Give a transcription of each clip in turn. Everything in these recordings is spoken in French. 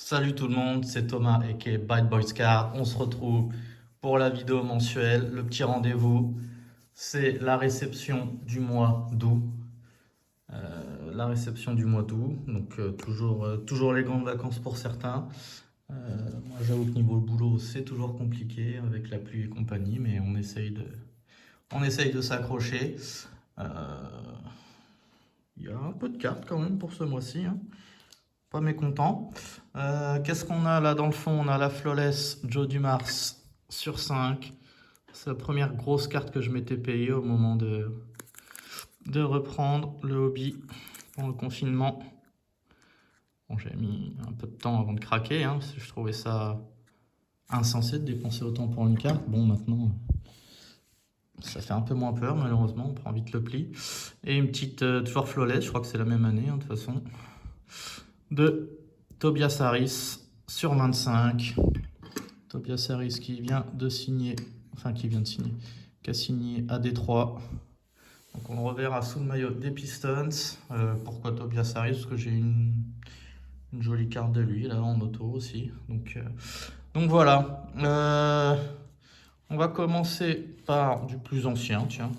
Salut tout le monde, c'est Thomas aka Bad Boys Card. On se retrouve pour la vidéo mensuelle, le petit rendez-vous. C'est la réception du mois d'août. La réception du mois d'août, donc toujours les grandes vacances pour certains. Moi j'avoue que niveau boulot c'est toujours compliqué avec la pluie et compagnie, mais on essaye de s'accrocher. Euh, Il y a un peu de cartes quand même pour ce mois-ci, hein. Pas mécontent. Qu'est-ce qu'on a là dans le fond? On a la Flawless Joe Dumars sur 5. C'est la première grosse carte que je m'étais payée au moment de reprendre le hobby pour le confinement. Bon, j'ai mis un peu de temps avant de craquer, hein, parce que je trouvais ça insensé de dépenser autant pour une carte. Bon, maintenant, ça fait un peu moins peur, malheureusement, on prend vite le pli. Et une petite, toujours Flawless, je crois que c'est la même année, hein, de toute façon, de Tobias Harris sur 25. Tobias Harris qui vient de signer, qui a signé à Détroit. Donc on le reverra sous le maillot des Pistons. Pourquoi Tobias Harris? Parce que j'ai une jolie carte de lui là en auto aussi. Donc voilà. On va commencer par du plus ancien, tiens.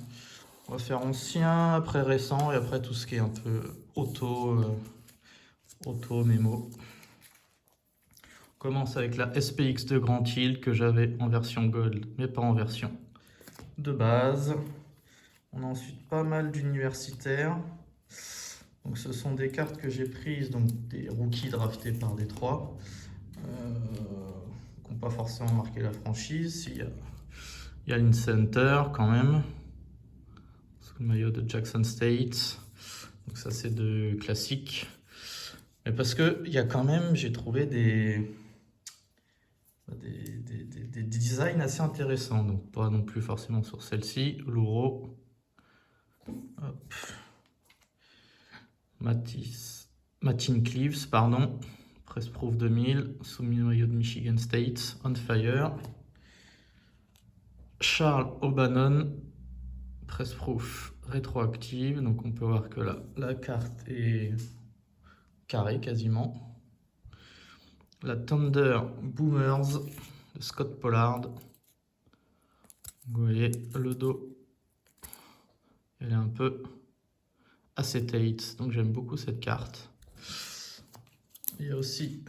On va faire ancien, après récent et après tout ce qui est un peu auto mémo. On commence avec la SPX de Grand Hill que j'avais en version Gold, mais pas en version de base. On a ensuite pas mal d'universitaires. Donc ce sont des cartes que j'ai prises, donc des rookies draftés par Détroit, qui n'ont pas forcément marqué la franchise. Il y a l'Incenter quand même, sous le maillot de Jackson State. Donc ça c'est de classique. Mais parce que il y a quand même, j'ai trouvé des designs assez intéressants. Donc pas non plus forcément sur celle-ci. Louro. Hop. Matin Cleaves, pardon. Pressproof 2000, soumis au maillot de Michigan State, on fire. Charles O'Bannon, Pressproof rétroactive. Donc on peut voir que la carte est carrée quasiment. La Thunder Boomers de Scott Pollard. Vous voyez le dos, elle est un peu acetate, donc j'aime beaucoup cette carte. Il y a aussi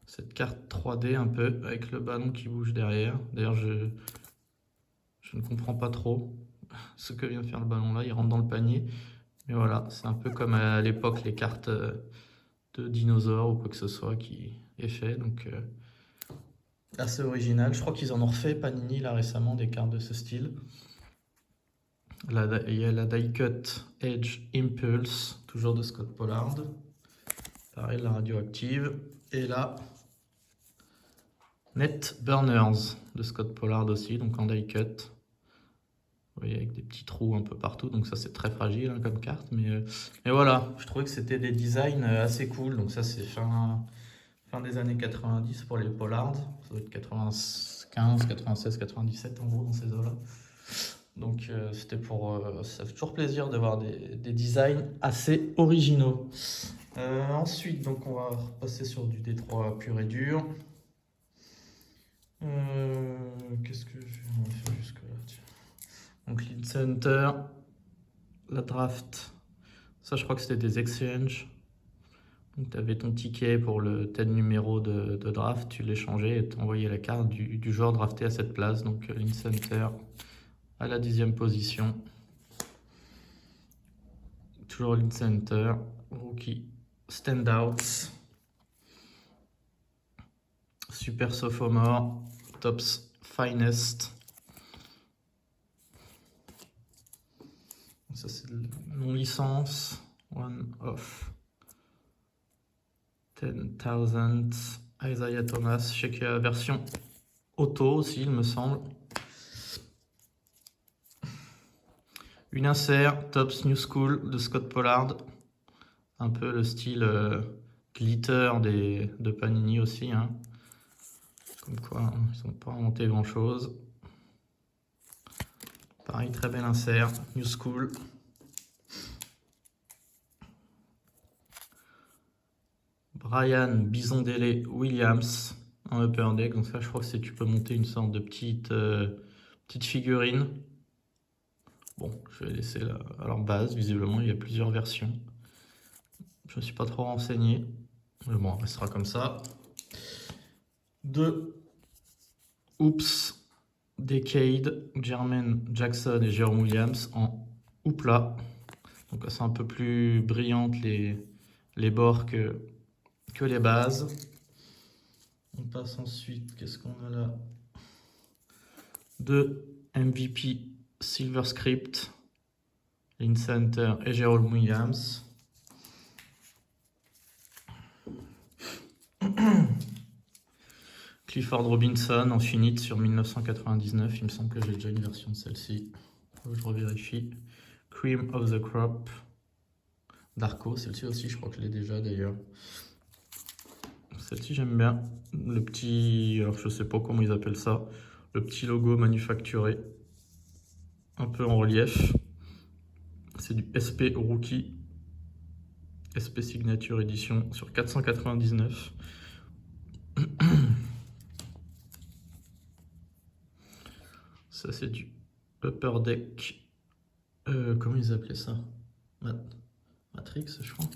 cette carte 3D un peu avec le ballon qui bouge derrière. D'ailleurs, je ne comprends pas trop ce que vient faire le ballon là. Il rentre dans le panier. Mais voilà, c'est un peu comme à l'époque les cartes de dinosaures ou quoi que ce soit qui est fait. Donc assez original. Je crois qu'ils en ont refait Panini là récemment des cartes de ce style. Il y a la Die Cut Edge Impulse, toujours de Scott Pollard. Pareil, la radioactive. Et là, Net Burners de Scott Pollard aussi, donc en die cut. Vous voyez, avec des petits trous un peu partout, donc ça c'est très fragile hein, comme carte. Mais voilà, je trouvais que c'était des designs assez cool. Donc ça c'est fin des années 90 pour les Pollard. Ça doit être 95, 96, 97 en gros dans ces eaux-là. Donc c'était ça fait toujours plaisir de voir des designs assez originaux. Ensuite, donc on va repasser sur du Détroit pur et dur. Qu'est-ce que on va faire jusque-là, tiens. Donc Lead Center, la draft, ça je crois que c'était des exchanges. Donc tu avais ton ticket pour le tel numéro de draft, tu l'échangeais et t'envoyais la carte du joueur drafté à cette place. Donc Lead Center à la 10e position. Toujours Lead Center, rookie standouts. Super Sophomore, Tops Finest. Ça c'est non-licence. One of 10,000. Isaiah Thomas. Je sais qu'il y a la version auto aussi, il me semble. Une insert, Tops New School de Scott Pollard. Un peu le style glitter de Panini aussi. Hein. Comme quoi, ils n'ont pas inventé grand chose. Pareil, très bel insert, New School. Brian Bisondele Williams en upper deck. Donc ça, je crois que c'est tu peux monter une sorte de petite figurine. Bon, je vais laisser à leur base. Visiblement, il y a plusieurs versions. Je ne me suis pas trop renseigné. Mais bon, elle restera comme ça. 2 Oops Decade, Jermaine Jackson et Jerome Williams en Hoopla. Donc c'est un peu plus brillante les bords que les bases. On passe ensuite, qu'est-ce qu'on a là? 2 MVP Silver Script, Lynn Center et Jerome Williams. Clifford Robinson en finite sur 1999. Il me semble que j'ai déjà une version de celle-ci. Je revérifie. Cream of the Crop. Darko, celle-ci aussi, je crois que je l'ai déjà d'ailleurs. Celle-ci, j'aime bien. Le petit, alors je sais pas comment ils appellent ça, le petit logo manufacturé, un peu en relief. C'est du SP Rookie, SP Signature Edition sur 499. Ça, c'est du Upper Deck. Comment ils appelaient ça? Matrix, je crois.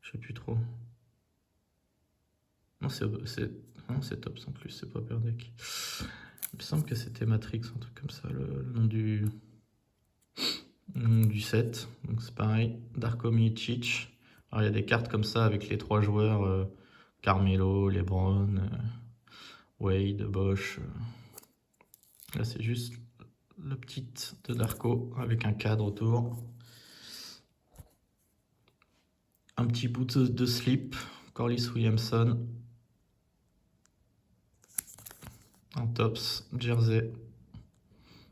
Je sais plus trop. Non, c'est Tops en plus, c'est pas Upper Deck. Il me semble que c'était Matrix, un truc comme ça, le nom du set. Donc c'est pareil. Darko Milicic. Alors il y a des cartes comme ça avec les 3 joueurs, Carmelo, LeBron, Wade, Bosch. Là c'est juste le petit de Darko avec un cadre autour. Un petit bout de slip, Corliss Williamson. Un tops, jersey.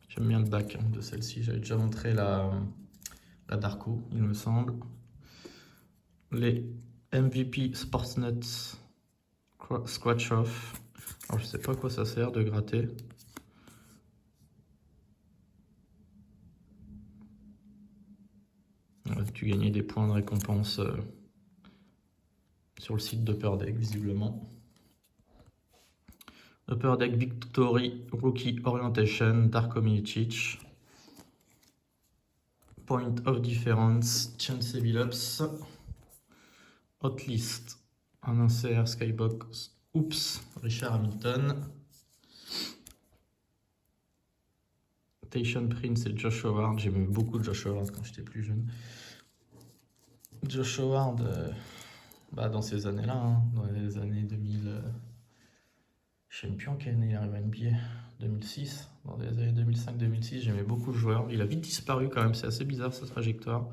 J'aime bien le back de celle-ci. J'avais déjà montré la Darko, il me semble. Les MVP Sportsnet Scratch Off. Alors je sais pas à quoi ça sert de gratter. Tu gagnais des points de récompense sur le site d'Upper Deck, visiblement. Upper Deck Victory Rookie Orientation, Darko Milicic. Point of Difference, Chance Billups. Hotlist, un insert Skybox, Oops, Richard Hamilton. Tayshaun Prince et Josh Howard. J'aimais beaucoup Josh Howard quand j'étais plus jeune. Josh Howard, dans ces années-là, hein, dans les années 2000, je sais même plus en quelle année il arrive à NBA, 2006, dans les années 2005-2006, j'aimais beaucoup le joueur. Il a vite disparu quand même, c'est assez bizarre sa trajectoire.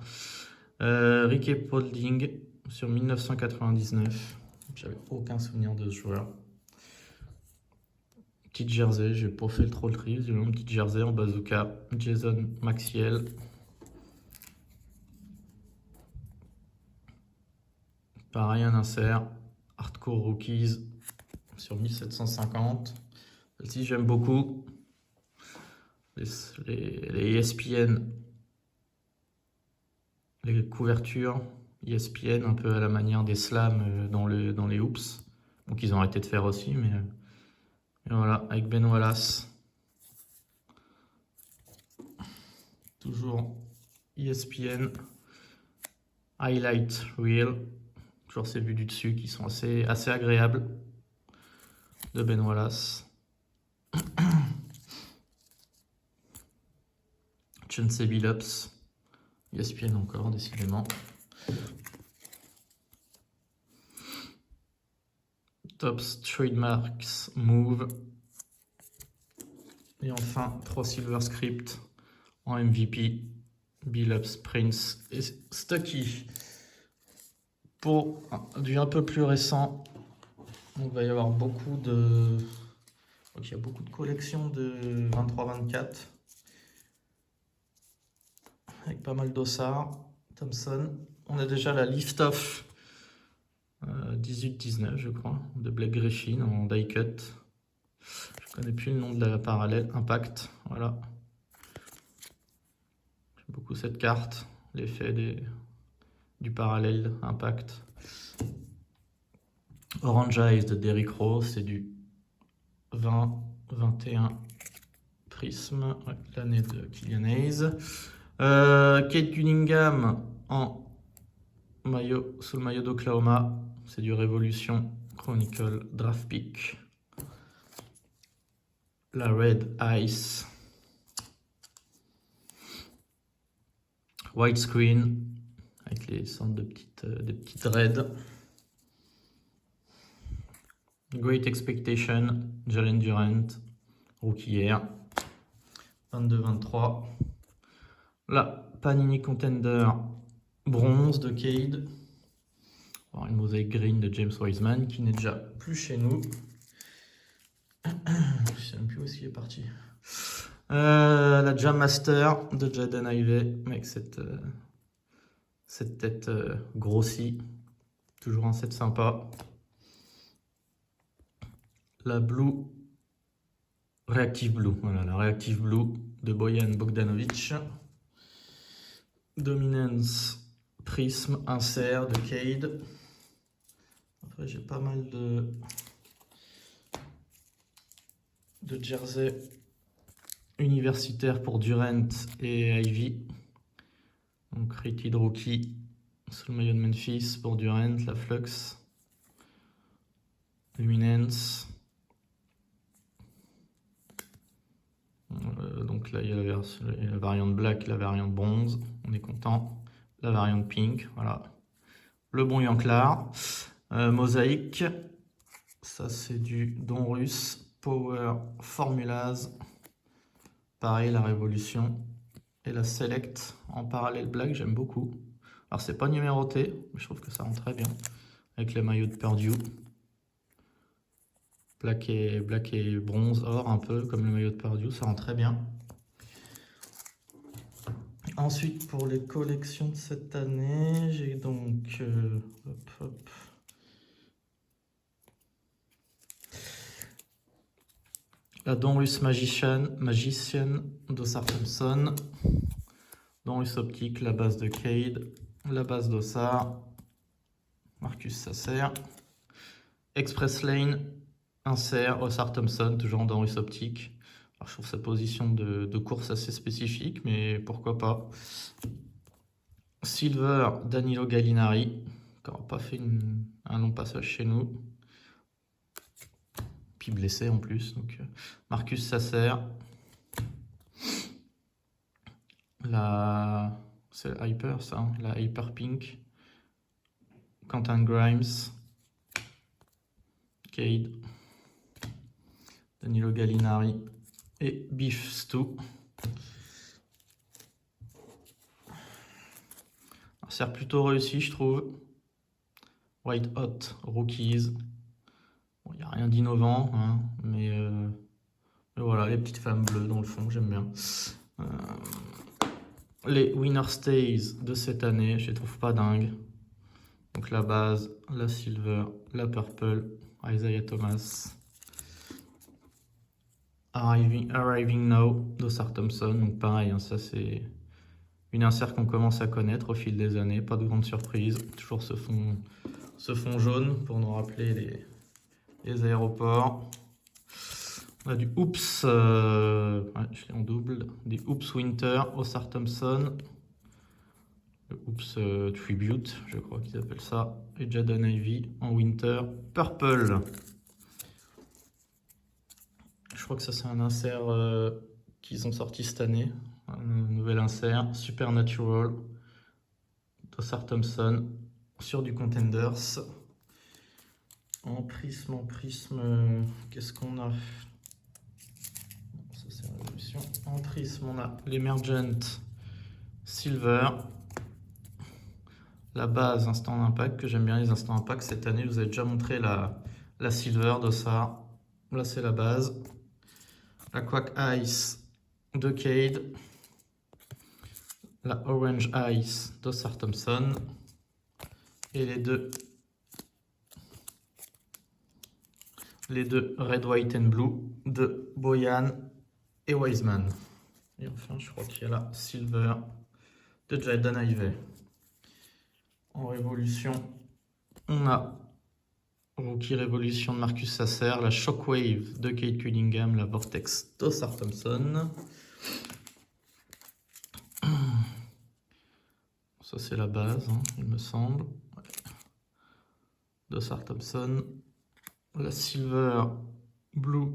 Ricky Paulding sur 1999, j'avais aucun souvenir de ce joueur. Petite jersey, j'ai pas fait trop le tri, j'ai une petite jersey en bazooka, Jason Maxiell. Pareil, un insert, Hardcore Rookies sur 1750. Celle-ci, j'aime beaucoup. Les ESPN, les couvertures ESPN, un peu à la manière des slams dans les hoops. Donc, ils ont arrêté de faire aussi, mais voilà, avec Ben Wallace. Toujours ESPN. Highlight Reel. Toujours ces vues du dessus qui sont assez agréables. De Ben Wallace. Chauncey Billups. ESPN encore, décidément. Tops Trademarks Move. Et enfin, 3 Silver Script en MVP. Billups, Prince et Stucky. Pour du un peu plus récent, il va y avoir beaucoup de... Donc, il y a beaucoup de collections de 23-24. Avec pas mal d'ossards. Thompson. On a déjà la Lift-Off 18-19, je crois, de Blake Griffin en die cut. Je connais plus le nom de la parallèle. Impact, voilà. J'aime beaucoup cette carte, l'effet du parallèle Impact. Orange Eyes de Derrick Rose, c'est du 20-21 Prism, ouais, l'année de Killian Hayes. Cade Cunningham en maillot, sous le maillot d'Oklahoma, c'est du Révolution Chronicle Draft Pick. La Red Ice. Widescreen, avec les sortes de des petites raids. Great Expectation, Jalen Durant, rookie hier, 22-23. La Panini Contender bronze de Cade. Alors, une mosaïque green de James Wiseman qui n'est déjà plus chez nous. Je sais même plus où est-ce qu'il est parti. La Jam Master de Jaden Ivey avec cette tête grossie. Toujours un set sympa. La Blue Reactive Blue, voilà, la Reactive Blue de Bojan Bogdanovic. Dominance Prism Insert de Cade. Après j'ai pas mal de jersey universitaires pour Durant et Ivy. Donc Rated Rookie sous le maillot de Memphis pour Durant, la Flux. Luminance. Donc là, il y a la variante black, la variante bronze. On est content. La variante pink, voilà. Le bon Yanklar. Mosaïque. Ça, c'est du Don Russe. Power Formulas. Pareil, la Révolution. Et la Select en parallèle black, j'aime beaucoup. Alors, c'est pas numéroté, mais je trouve que ça rend très bien. Avec les maillots de Purdue. Black et bronze, or, un peu comme le maillot de Purdue, ça rend très bien. Ensuite, pour les collections de cette année, j'ai donc la Donruss Magician d'Ossar Thompson, Donruss Optique, la base de Cade, la base d'Ossar, Marcus Sasser, Express Lane, insert, Ossar Thompson, toujours en Donruss Optique. Alors, je trouve sa position de course assez spécifique, mais pourquoi pas. Silver, Danilo Gallinari, qui n'aura pas fait un long passage chez nous. Puis blessé en plus. Donc, Marcus Sasser. C'est Hyper, ça, hein, la Hyper Pink. Quentin Grimes. Cade. Danilo Gallinari. Et Beef Stew. C'est plutôt réussi, je trouve. White Hot Rookies. Bon, il n'y a rien d'innovant, hein, mais voilà, les petites femmes bleues dans le fond, j'aime bien. Les Winner Stays de cette année, je les trouve pas dingues. Donc la base, la Silver, la Purple, Isaiah Thomas. Arriving Now d'Ossar Thompson. Donc pareil, hein, ça c'est une insert qu'on commence à connaître au fil des années. Pas de grande surprise. Toujours ce fond jaune pour nous rappeler les aéroports. On a du Oops, ouais, je l'ai en double, des Oops Winter, Ossar Thompson, le Oops Tribute, je crois qu'ils appellent ça, et Jaden Ivey en Winter Purple. Je crois que ça c'est un insert qu'ils ont sorti cette année, un nouvel insert, Supernatural, d'Ossar Thompson, sur du Contenders. En prisme, qu'est-ce qu'on a? Ça c'est Révolution. En prisme, on a l'Emergent Silver. La base Instant Impact, que j'aime bien les Instant Impact. Cette année, je vous ai déjà montré la Silver d'Ossar. Là, c'est la base. La Quack Ice de Cade. La Orange Ice d'Ossar Thompson. Et les deux Red, White and Blue de Bojan et Wiseman. Et enfin, je crois qu'il y a la Silver de Jaden Ivey. En Révolution, on a Rookie Révolution de Marcus Sasser, la Shockwave de Kate Cunningham, la Vortex d'Osar Thompson. Ça c'est la base, hein, il me semble. Ouais. D'Osar Thompson. La Silver Blue,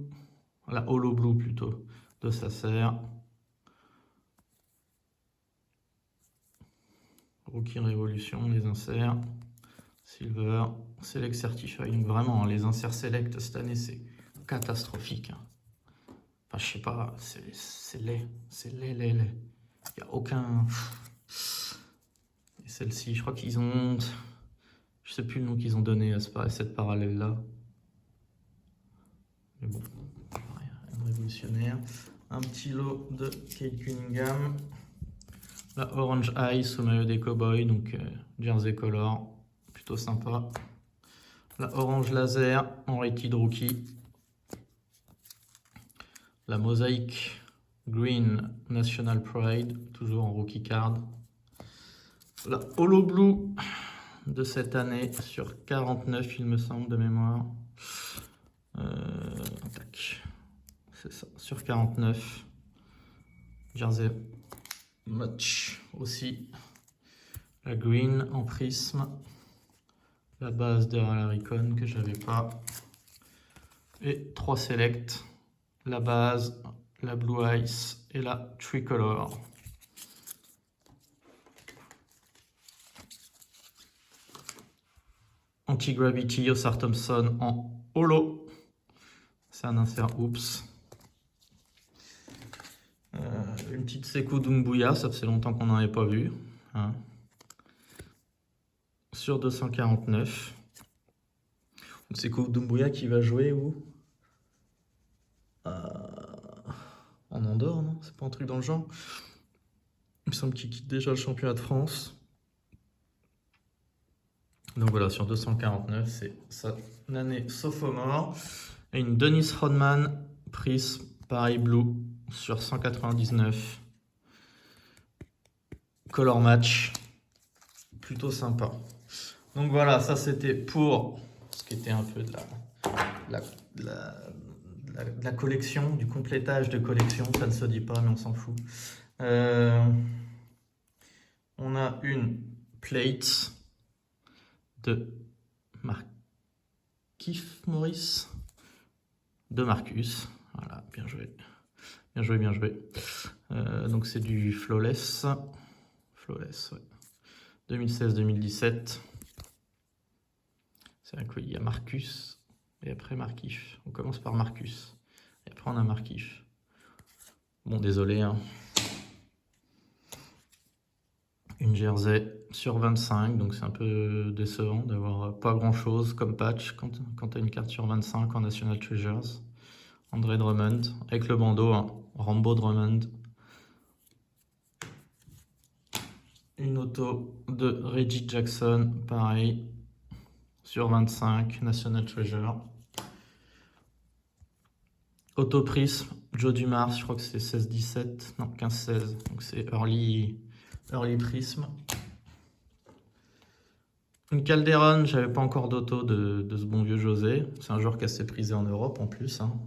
la Holo Blue plutôt, de Sasser. Rookie Révolution, les inserts. Silver, Select Certifying. Vraiment, les inserts Select cette année, c'est catastrophique. Enfin, je sais pas, c'est laid. C'est laid. Il n'y a aucun... Et celle-ci, je crois qu'ils ont... Je sais plus le nom qu'ils ont donné à cette parallèle-là. Mais bon, rien de révolutionnaire. Un petit lot de Kate Cunningham. La Orange Ice au maillot des Cowboys, donc Jersey Color, plutôt sympa. La Orange Laser en Rated Rookie. La Mosaic Green National Pride, toujours en Rookie Card. La Holo Blue de cette année sur 49, il me semble, de mémoire. C'est ça, sur 49. Jersey Match aussi. La Green en prisme. La base derrière la Recon que j'avais pas. Et 3 Select. La base, la Blue Ice et la Tricolor. Anti-Gravity, Osar Thompson en holo. C'est un insert Oops. Une petite Sekou Doumbouya, ça faisait longtemps qu'on n'en avait pas vu. Hein. Sur 249. Sekou Doumbouya qui va jouer où? En Andorre, non? C'est pas un truc dans le genre? Il me semble qu'il quitte déjà le championnat de France. Donc voilà, sur 249, c'est sa année sophomore. Et une Dennis Rodman Prism, pareil blue, sur 199. Color match, plutôt sympa. Donc voilà, ça c'était pour ce qui était un peu de la collection, du complétage de collection. Ça ne se dit pas, mais on s'en fout. On a une plate de Markieff Morris de Marcus. Voilà, bien joué. Bien joué, bien joué. Donc c'est du Flawless. Flawless, ouais. 2016-2017. C'est vrai qu'il y a Marcus et après Markieff. On commence par Marcus. Et après on a Markieff. Bon, désolé. Hein. Une jersey sur 25, donc c'est un peu décevant d'avoir pas grand chose comme patch quand tu as une carte sur 25 en National Treasures. André Drummond, avec le bandeau, hein. Rambo Drummond. Une auto de Reggie Jackson, pareil, sur 25, National Treasure. Auto Prism, Joe Dumars, je crois que c'est 16-17, non 15-16, donc c'est early Prism. Une Calderon, j'avais pas encore d'auto de ce bon vieux José. C'est un joueur qui est assez prisé en Europe en plus. Hein.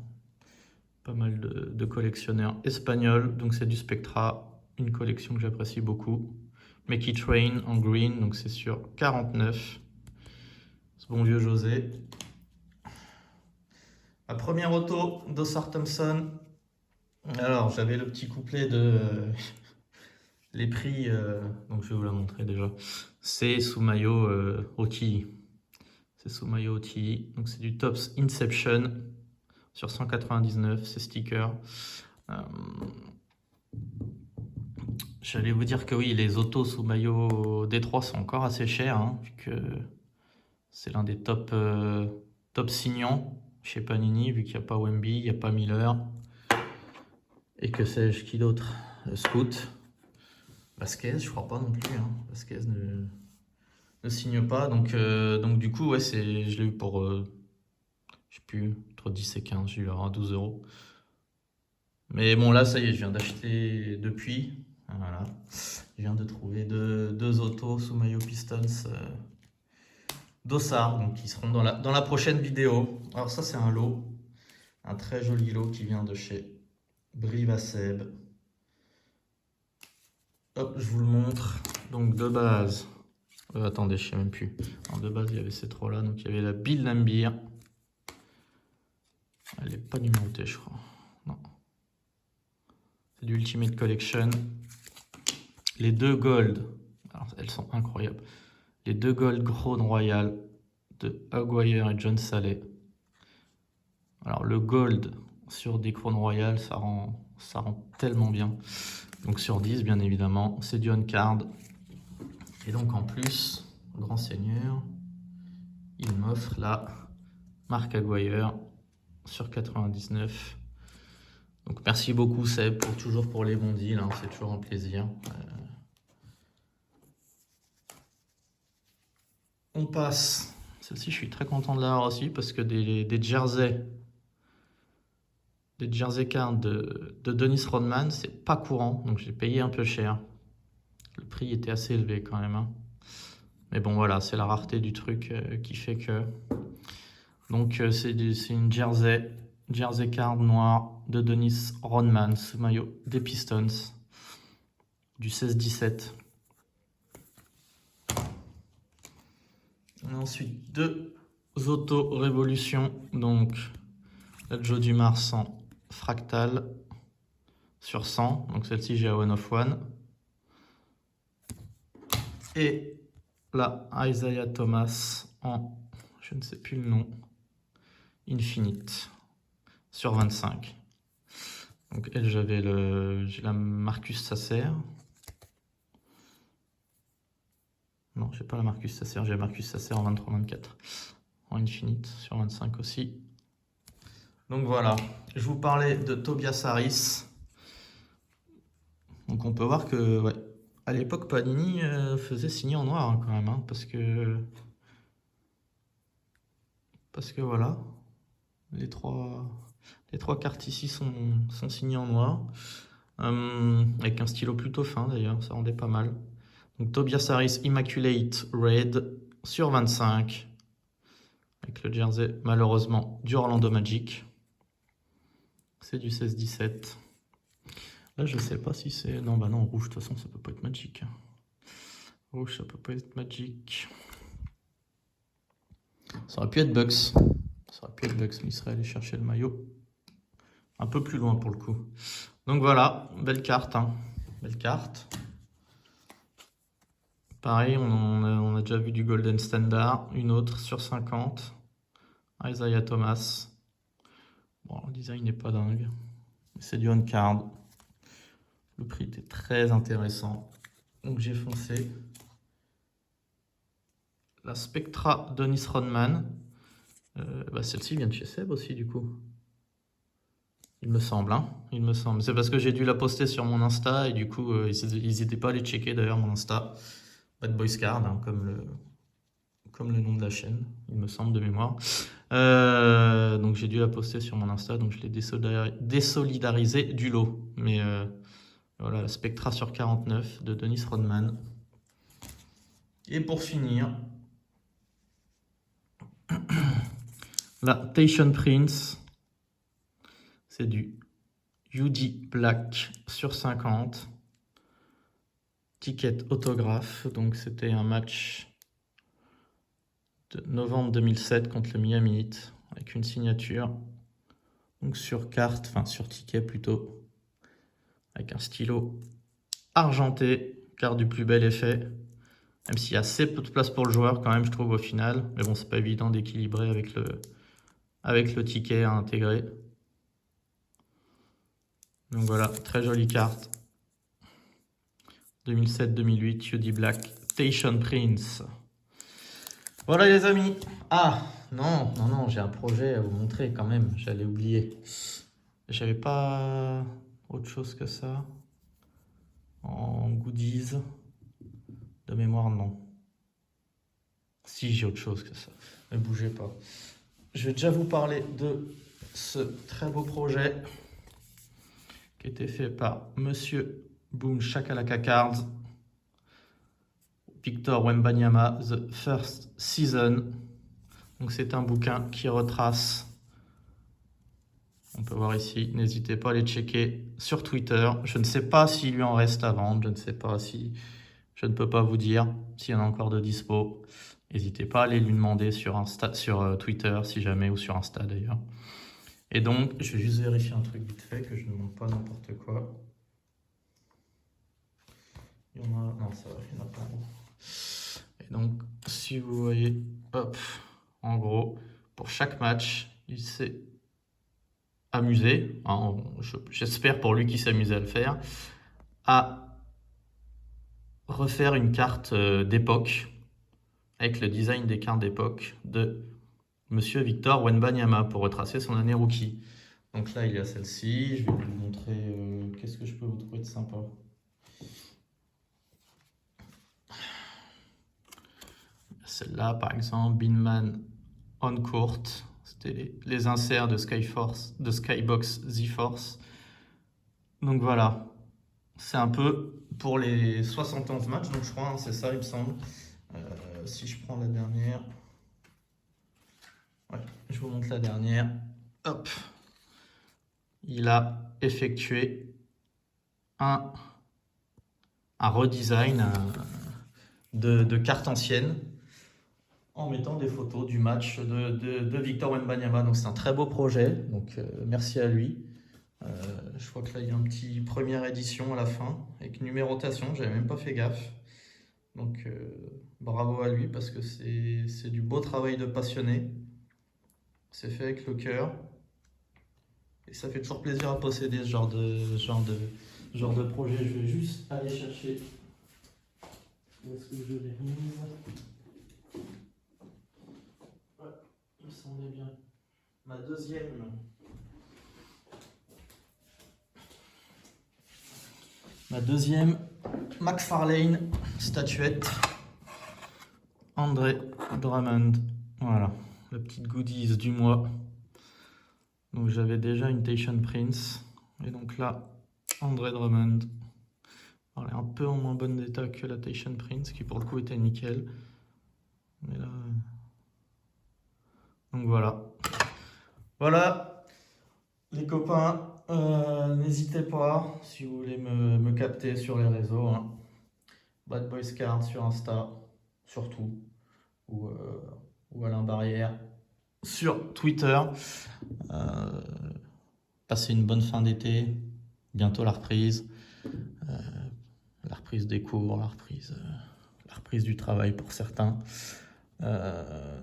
Pas mal de collectionneurs espagnols, donc c'est du Spectra, une collection que j'apprécie beaucoup. Make It Rain en green, donc c'est sur 49. Ce bon vieux José. La première auto d'Osar Thompson. Alors, j'avais le petit couplet de les prix, donc je vais vous la montrer déjà. C'est sous maillot OTI. C'est sous maillot OTI. Donc c'est du Topps Inception sur 199, c'est sticker. J'allais vous dire que oui, les autos sous maillot D3 sont encore assez chers, hein, vu que c'est l'un des top signants chez Panini, vu qu'il n'y a pas Wemby, il n'y a pas Miller. Et que sais-je, qui d'autre? Scoot. Vasquez, je crois pas non plus. Hein. Vasquez ne signe pas. Donc du coup, ouais, je l'ai eu pour, je sais plus, entre 10 et 15. J'ai eu à 12 €. Mais bon, là, ça y est, je viens d'acheter depuis. Voilà. Je viens de trouver deux autos sous maillot Pistons d'Ossard, donc qui seront dans la prochaine vidéo. Alors ça c'est un lot, un très joli lot qui vient de chez Brivaseb. Hop, je vous le montre. Donc de base, attendez, je sais même plus. Alors, de base, il y avait ces trois-là. Donc il y avait la Bilnambir. Elle n'est pas numérotée, je crois. Non. C'est du Ultimate Collection. Les deux Gold. Alors, elles sont incroyables. Les deux Gold Crown Royal de Aguirre et John Saleh. Alors le Gold sur des Crown Royal, ça rend tellement bien. Donc sur 10, bien évidemment. C'est du on-card. Et donc en plus, grand seigneur, il m'offre la marque Aguirre sur 99. Donc merci beaucoup Seb toujours pour les bons deals, hein, c'est toujours un plaisir. On passe, celle-ci je suis très content de l'avoir aussi parce que des jerseys cards de Dennis Rodman, c'est pas courant, donc j'ai payé un peu cher. Le prix était assez élevé quand même, hein. Mais bon voilà, c'est la rareté du truc qui fait que... Donc c'est une jersey card noir de Dennis Rodman, ce maillot des Pistons, du 16-17. On a ensuite deux auto-révolutions, donc la Joe Dumars en fractal sur 100, donc celle-ci j'ai à One of One. Et la Isaiah Thomas en, je ne sais plus le nom, Infinite sur 25. Donc elle, j'ai la Marcus Sasser. Non, j'ai pas la Marcus Sasser, j'ai la Marcus Sasser en 23-24. En Infinite sur 25 aussi. Donc voilà, je vous parlais de Tobias Harris. Donc on peut voir que, ouais, à l'époque, Panini faisait signer en noir hein, quand même, hein, parce que voilà, les trois cartes ici sont signées en noir, avec un stylo plutôt fin d'ailleurs, ça rendait pas mal. Donc Tobias Harris Immaculate Red sur 25, avec le jersey malheureusement du Orlando Magic. C'est du 16-17. Là je sais pas si c'est... Non bah non, rouge de toute façon ça peut pas être Magic. Rouge ça peut pas être Magic. Ça aurait pu être Bucks. Ça aurait pu être Bucks, mais il serait allé chercher le maillot un peu plus loin pour le coup. Donc voilà, belle carte, hein. Belle carte. Pareil, on a déjà vu du Golden Standard, une autre sur 50. Isaiah Thomas. Bon, le design n'est pas dingue. C'est du on-card. Le prix était très intéressant. Donc j'ai foncé. La Spectra Dennis Rodman. Celle-ci vient de chez Seb aussi du coup. Il me semble, hein. Il me semble. C'est parce que j'ai dû la poster sur mon Insta et du coup, ils n'hésitaient pas à aller checker d'ailleurs mon Insta. Bad Boys Card, hein, comme le nom de la chaîne, il me semble de mémoire. Donc j'ai dû la poster sur mon Insta, donc je l'ai désolidarisé du lot. Mais voilà, la Spectra sur 49 de Dennis Rodman. Et pour finir, la Tayshaun Prince. C'est du UD Black sur 50. Ticket autographe. Donc c'était un match de novembre 2007 contre le Miami Heat avec une signature. Donc sur carte, enfin sur ticket plutôt. Avec un stylo argenté, carte du plus bel effet. Même s'il y a assez peu de place pour le joueur quand même, je trouve au final. Mais bon, c'est pas évident d'équilibrer avec le ticket à intégrer. Donc voilà, très jolie carte. 2007-2008, UD Black, Tayshaun Prince. Voilà les amis. Ah, non, j'ai un projet à vous montrer quand même, j'allais oublier. J'avais pas autre chose que ça. En goodies. De mémoire, non. Si, j'ai autre chose que ça. Ne bougez pas. Je vais déjà vous parler de ce très beau projet qui a été fait par Monsieur Boom Shakalaka Cards. Victor Wembanyama, The First Season. Donc c'est un bouquin qui retrace, on peut voir ici, n'hésitez pas à les checker sur Twitter. Je ne sais pas s'il lui en reste à vendre, je ne sais pas si, je ne peux pas vous dire s'il y en a encore de dispo. N'hésitez pas à aller lui demander sur Twitter si jamais, ou sur Insta d'ailleurs. Et donc, je vais juste vérifier un truc vite fait, que je ne montre pas n'importe quoi. Il y en a... Non, ça va, il n'y en a pas en gros. Et donc, si vous voyez, hop, en gros, pour chaque match, il s'est amusé, hein, j'espère pour lui qu'il s'est amusé à le faire, à refaire une carte d'époque, avec le design des cartes d'époque de Monsieur Victor Wembanyama pour retracer son année rookie. Donc là, il y a celle-ci. Je vais vous montrer qu'est-ce que je peux vous trouver de sympa. Celle-là, par exemple, Binman on court. C'était les inserts de Skybox Z-Force. Donc voilà. C'est un peu pour les 71 matchs, donc je crois, hein, c'est ça, il me semble. Si je prends la dernière... Ouais, je vous montre la dernière. Hop. Il a effectué un redesign de cartes anciennes en mettant des photos du match de Victor Wembanyama. Donc c'est un très beau projet, donc merci à lui. Je vois que là il y a un petit première édition à la fin avec numérotation, j'avais même pas fait gaffe. Donc bravo à lui, parce que c'est du beau travail de passionné. C'est fait avec le cœur. Et ça fait toujours plaisir à posséder ce genre de projet. Je vais juste aller chercher. Où est-ce que je l'ai mise? Ouais, il me semblait bien. Ma deuxième McFarlane statuette. Andre Drummond. Voilà, la petite goodies du mois. Donc j'avais déjà une Tayshaun Prince. Et donc là, Andre Drummond. Alors, elle est un peu en moins bon état que la Tayshaun Prince, qui pour le coup était nickel. Mais là... Donc voilà. Voilà, les copains, n'hésitez pas, si vous voulez me capter sur les réseaux, hein. Bad Boys Card sur Insta, surtout, ou Alain Barrière sur Twitter. Passez une bonne fin d'été, bientôt la reprise des cours, la reprise du travail pour certains.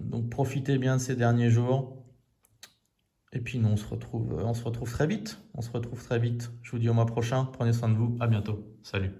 Donc profitez bien de ces derniers jours. Et puis nous, on se retrouve très vite. Je vous dis au mois prochain. Prenez soin de vous. À bientôt. Salut.